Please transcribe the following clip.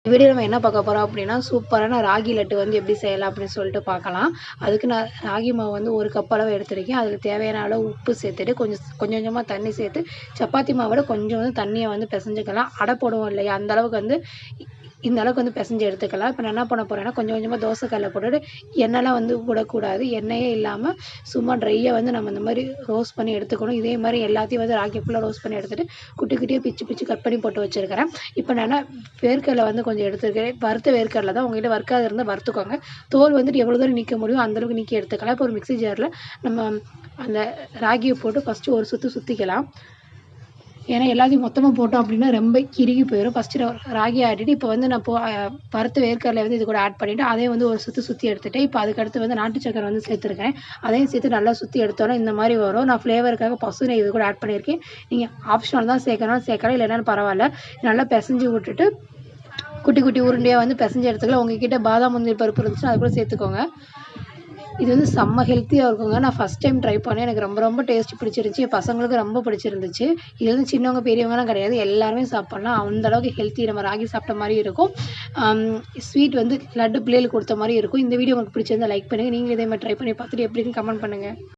Video நம்ம என்ன பார்க்க போகிறோம் அப்படின்னா சூப்பரான ராகி லட்டு வந்து எப்படி செய்யலாம் அப்படின்னு சொல்லிட்டு பார்க்கலாம். அதுக்கு நான் ராகி மாவு வந்து 1 கப் அளவு எடுத்துருக்கேன். அதில் தேவையான அளவு உப்பு சேர்த்துட்டு கொஞ்சம் கொஞ்சமாக தண்ணி சேர்த்து சப்பாத்தி மாவோட கொஞ்சம் வந்து தண்ணியை வந்து பிசைஞ்சுக்கலாம். அடை போடுவோம் இல்லையா, அந்த அளவுக்கு வந்து இந்த அளவுக்கு வந்து பிசைஞ்சு எடுத்துக்கலாம். இப்போ நான் என்ன பண்ண போகிறேன்னா கொஞ்சம் கொஞ்சமாக தோசைக்கல்லை போட்டுட்டு எண்ணெய்லாம் வந்து விடக்கூடாது. எண்ணெயே இல்லாமல் சும்மா ட்ரையாக வந்து நம்ம இந்த மாதிரி ரோஸ்ட் பண்ணி எடுத்துக்கணும். இதே மாதிரி எல்லாத்தையும் வந்து ராகி ஃபுல்லாக ரோஸ்ட் பண்ணி எடுத்துகிட்டு குட்டி குட்டியாக பிச்சு பிச்சு கட் பண்ணி போட்டு வச்சுருக்கிறேன். இப்போ நான் வேர்க்கடலை வந்து கொஞ்சம் எடுத்துருக்கிறேன். வறுத்த வேர்க்கடலை தான், உங்கள்கிட்ட வறுக்காத இருந்தால் வறுத்துக்கோங்க. தோல் வந்துட்டு எவ்வளோ தூரம் நீக்க முடியும் அந்தளவுக்கு நீக்கி எடுத்துக்கலாம். இப்போ ஒரு மிக்ஸி ஜாரில் நம்ம அந்த ராகியை போட்டு ஃபஸ்ட்டு ஒரு சுற்றிக்கலாம். ஏன்னா எல்லாத்தையும் மொத்தமாக போட்டோம் அப்படின்னா ரொம்ப இறுகி போயிடும். ஃபஸ்ட்டு ராகி ஆட்டிட்டு இப்போ வந்து நான் வறுத்த வேர்க்கடலை வந்து இது கூட ஆட் பண்ணிவிட்டு அதையும் வந்து ஒரு சுற்றி எடுத்துகிட்டு இப்போ அதுக்கடுத்து வந்து நாட்டு சக்கரை வந்து சேர்த்துருக்கேன். அதையும் சேர்த்து நல்லா சுற்றி எடுத்தோன்னா இந்த மாதிரி வரும். நான் ஃப்ளேவருக்காக பசு நெய் இது கூட ஆட் பண்ணியிருக்கேன். நீங்கள் ஆப்ஷனல் தான் சேர்க்கணும், சேர்க்கலாம் இல்லைனாலும் பரவாயில்ல. நல்லா பிசைஞ்சு விட்டுட்டு குட்டி குட்டி உருண்டையாக வந்து பிசைஞ்சு எடுத்துக்கலாம். உங்கள்கிட்ட பாதாம் முந்திரி பருப்பு இருந்துச்சுன்னா அது கூட சேர்த்துக்கோங்க. இது வந்து செம்ம ஹெல்த்தியாக இருக்குங்க. நான் ஃபஸ்ட் டைம் ட்ரை பண்ணேன். எனக்கு ரொம்ப ரொம்ப டேஸ்ட் பிடிச்சிருந்துச்சி. என் பசங்களுக்கு ரொம்ப பிடிச்சிருந்துச்சு. இது வந்து சின்னவங்க பெரியவங்கலாம் கிடையாது, எல்லாருமே சாப்பிட்லாம். அந்தளவுக்கு ஹெல்த்தி. நம்ம ராகி சாப்பிட்ட மாதிரி இருக்கும். ஸ்வீட் வந்து லட்டு பிள்ளைகளுக்கு கொடுத்த மாதிரி இருக்கும். இந்த வீடியோ உங்களுக்கு பிடிச்சிருந்தா லைக் பண்ணுங்கள். நீங்களும் இதே மாதிரி ட்ரை பண்ணி பார்த்துட்டு எப்படின்னு கமெண்ட் பண்ணுங்கள்.